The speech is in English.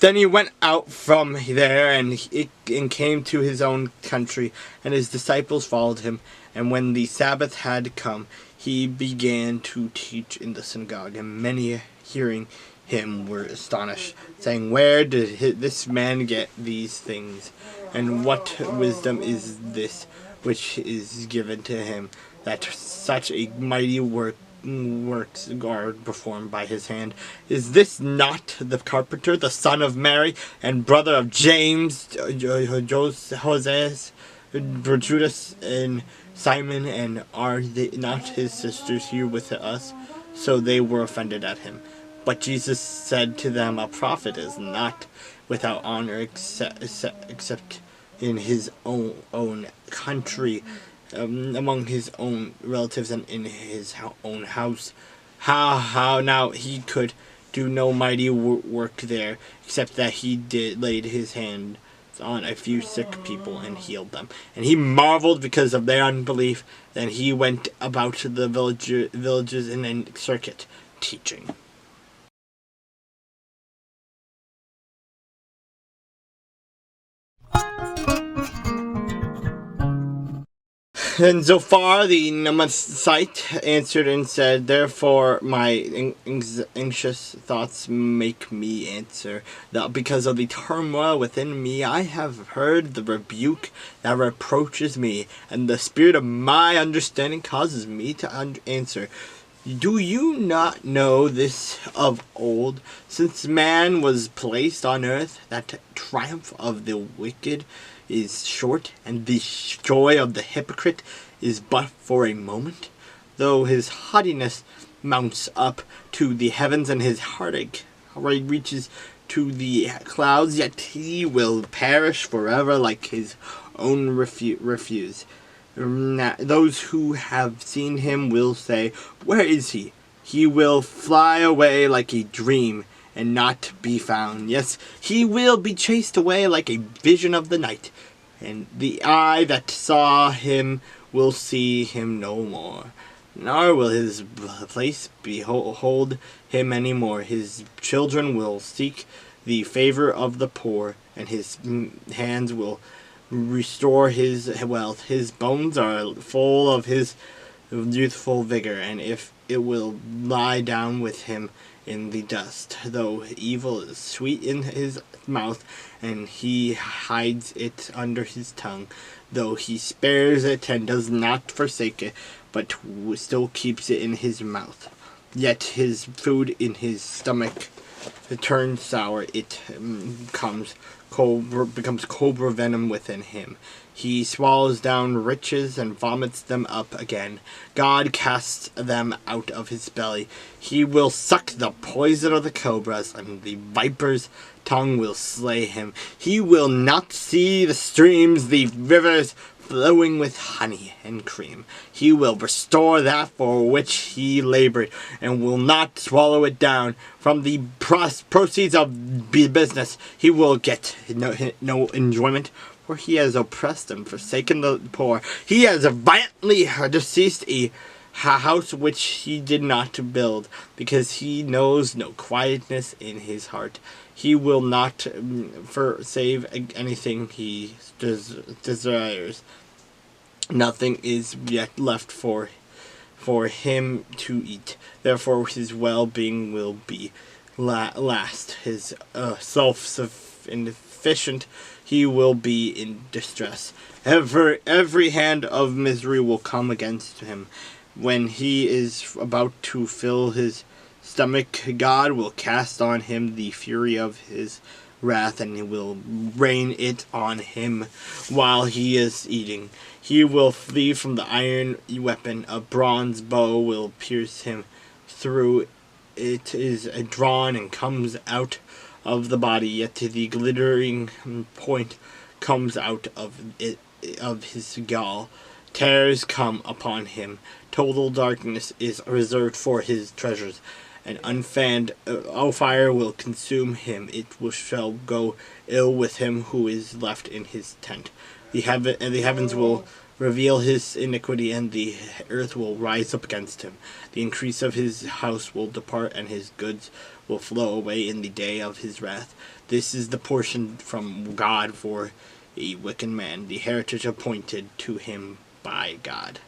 Then he went out from there and came to his own country, and his disciples followed him. And when the Sabbath had come, he began to teach in the synagogue, and many hearing him were astonished, saying, "Where did this man get these things? And what wisdom is this which is given to him, that such a mighty works are performed by his hand? Is this not the carpenter, the son of Mary, and brother of James, Joses, Judas, and Simon? And are they not his sisters here with us?" So they were offended at him. But Jesus said to them, "A prophet is not without honor except in his own country, among his own relatives, and in his own house." How now he could do no mighty work there, except that he laid his hand on a few sick people and healed them. And he marveled because of their unbelief. Then he went about the villages in a circuit, teaching. And Zophar the Naamathite answered and said, "Therefore my anxious thoughts make me answer, that because of the turmoil within me I have heard the rebuke that reproaches me, and the spirit of my understanding causes me to answer. Do you not know this of old, since man was placed on earth, that triumph of the wicked is short, and the joy of the hypocrite is but for a moment? Though his haughtiness mounts up to the heavens, and his heartache reaches to the clouds, yet he will perish forever like his own refuse. Those who have seen him will say, 'Where is he?' He will fly away like a dream, and not be found. Yes, he will be chased away like a vision of the night, and the eye that saw him will see him no more, nor will his place behold him any more. His children will seek the favor of the poor, and his hands will restore his wealth. His bones are full of his youthful vigor, and if it will lie down with him in the dust. Though evil is sweet in his mouth, and he hides it under his tongue, though he spares it and does not forsake it, but still keeps it in his mouth, yet his food in his stomach turns sour. It becomes cobra venom within him. He swallows down riches and vomits them up again. God casts them out of his belly. He will suck the poison of the cobras, and the viper's tongue will slay him. He will not see the streams, the rivers flowing with honey and cream. He will restore that for which he labored, and will not swallow it down. From the proceeds of business he will get no enjoyment, for he has oppressed and forsaken the poor. He has violently deceased a house which he did not build, because he knows no quietness in his heart. He will not save anything he desires. Nothing is yet left for him to eat. Therefore his well-being will be last. His self-sufficient, he will be in distress. Every hand of misery will come against him. When he is about to fill his stomach, God will cast on him the fury of his wrath, and he will rain it on him while he is eating. He will flee from the iron weapon. A bronze bow will pierce him through. It is drawn and comes out of the body, yet the glittering point comes out of his gall. Terrors come upon him. Total darkness is reserved for his treasures. An unfanned fire will consume him. It shall go ill with him who is left in his tent. The heavens will reveal his iniquity, and the earth will rise up against him. The increase of his house will depart, and his goods will flow away in the day of his wrath. This is the portion from God for a wicked man, the heritage appointed to him by God.